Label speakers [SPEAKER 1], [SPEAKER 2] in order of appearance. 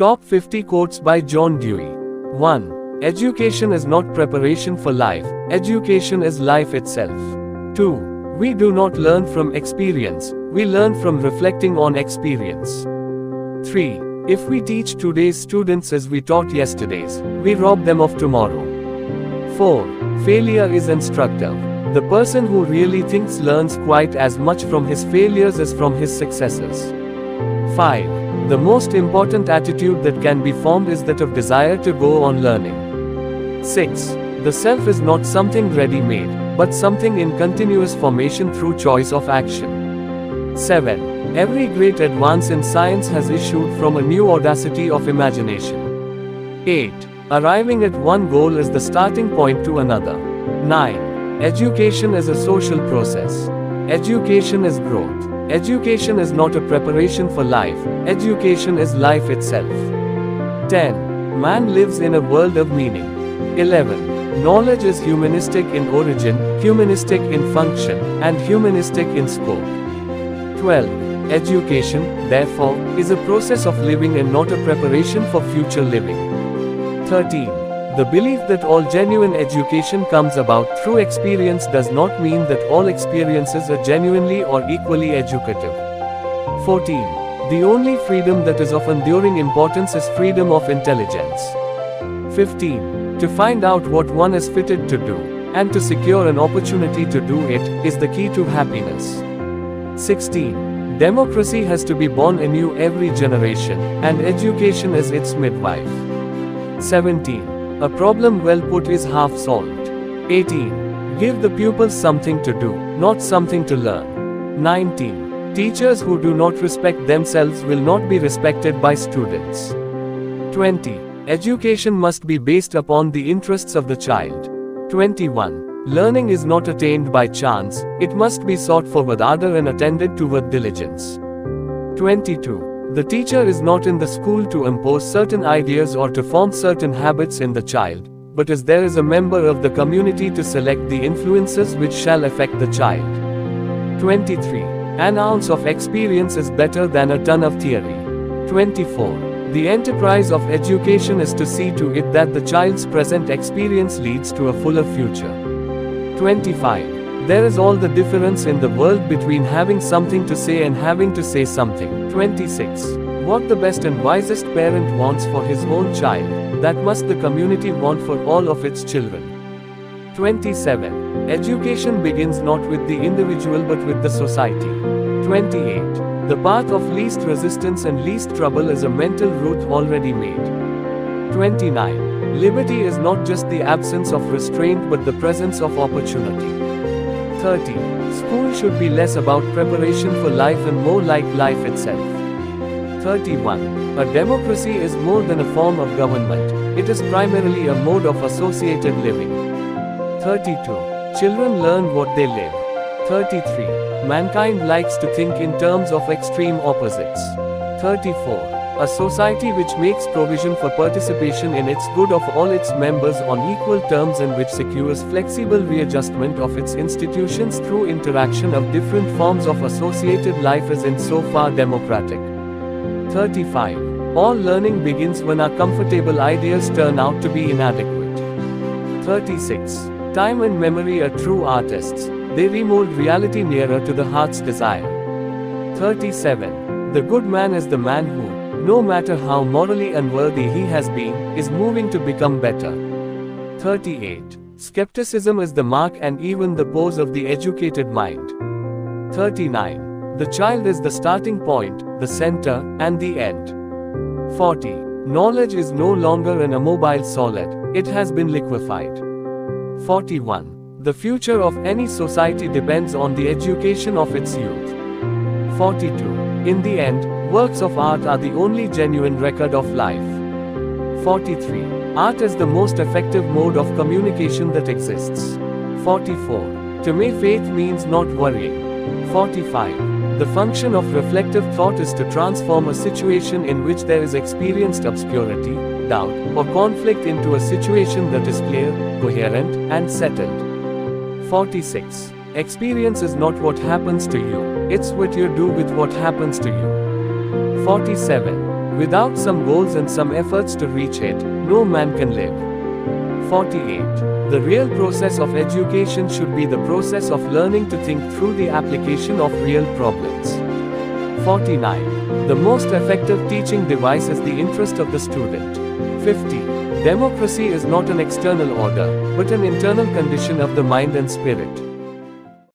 [SPEAKER 1] Top 50 quotes by John Dewey. 1. Education is not preparation for life, education is life itself. 2. We do not learn from experience, we learn from reflecting on experience. 3. If we teach today's students as we taught yesterday's, we rob them of tomorrow. 4. Failure is instructive. The person who really thinks learns quite as much from his failures as from his successes. 5. The most important attitude that can be formed is that of desire to go on learning. 6. The self is not something ready-made, but something in continuous formation through choice of action. 7. Every great advance in science has issued from a new audacity of imagination. 8. Arriving at one goal is the starting point to another. 9. Education is a social process. Education is growth. Education is not a preparation for life, education is life itself. 10. Man lives in a world of meaning. 11. Knowledge is humanistic in origin, humanistic in function, and humanistic in scope. 12. Education, therefore, is a process of living and not a preparation for future living. 13. The belief that all genuine education comes about through experience does not mean that all experiences are genuinely or equally educative. 14. The only freedom that is of enduring importance is freedom of intelligence. 15. To find out what one is fitted to do, and to secure an opportunity to do it, is the key to happiness. 16. Democracy has to be born anew every generation, and education is its midwife. 17. A problem well put is half solved. 18. Give the pupils something to do, not something to learn. 19. Teachers who do not respect themselves will not be respected by students. 20. Education must be based upon the interests of the child. 21. Learning is not attained by chance, it must be sought for with ardor and attended to with diligence. 22. The teacher is not in the school to impose certain ideas or to form certain habits in the child, but as there is a member of the community to select the influences which shall affect the child. 23. An ounce of experience is better than a ton of theory. 24. The enterprise of education is to see to it that the child's present experience leads to a fuller future. 25. There is all the difference in the world between having something to say and having to say something. 26. What the best and wisest parent wants for his own child, that must the community want for all of its children. 27. Education begins not with the individual but with the society. 28. The path of least resistance and least trouble is a mental route already made. 29. Liberty is not just the absence of restraint but the presence of opportunity. 30. School should be less about preparation for life and more like life itself. 31. A democracy is more than a form of government, it is primarily a mode of associated living. 32. Children learn what they live. 33. Mankind likes to think in terms of extreme opposites. 34. A society which makes provision for participation in its good of all its members on equal terms and which secures flexible readjustment of its institutions through interaction of different forms of associated life is in so far democratic. 35. All learning begins when our comfortable ideas turn out to be inadequate. 36. Time and memory are true artists, they remold reality nearer to the heart's desire. 37. The good man is the man who, no matter how morally unworthy he has been, is moving to become better. 38. Skepticism is the mark and even the pose of the educated mind. 39. The child is the starting point, the center, and the end. 40. Knowledge is no longer an immobile solid, it has been liquefied. 41. The future of any society depends on the education of its youth. 42. In the end, works of art are the only genuine record of life. 43. Art is the most effective mode of communication that exists. 44. To me faith means not worrying. 45. The function of reflective thought is to transform a situation in which there is experienced obscurity, doubt, or conflict into a situation that is clear, coherent, and settled. 46. Experience is not what happens to you, it's what you do with what happens to you. 47. Without some goals and some efforts to reach it, no man can live. 48. The real process of education should be the process of learning to think through the application of real problems. 49. The most effective teaching device is the interest of the student. 50. Democracy is not an external order, but an internal condition of the mind and spirit.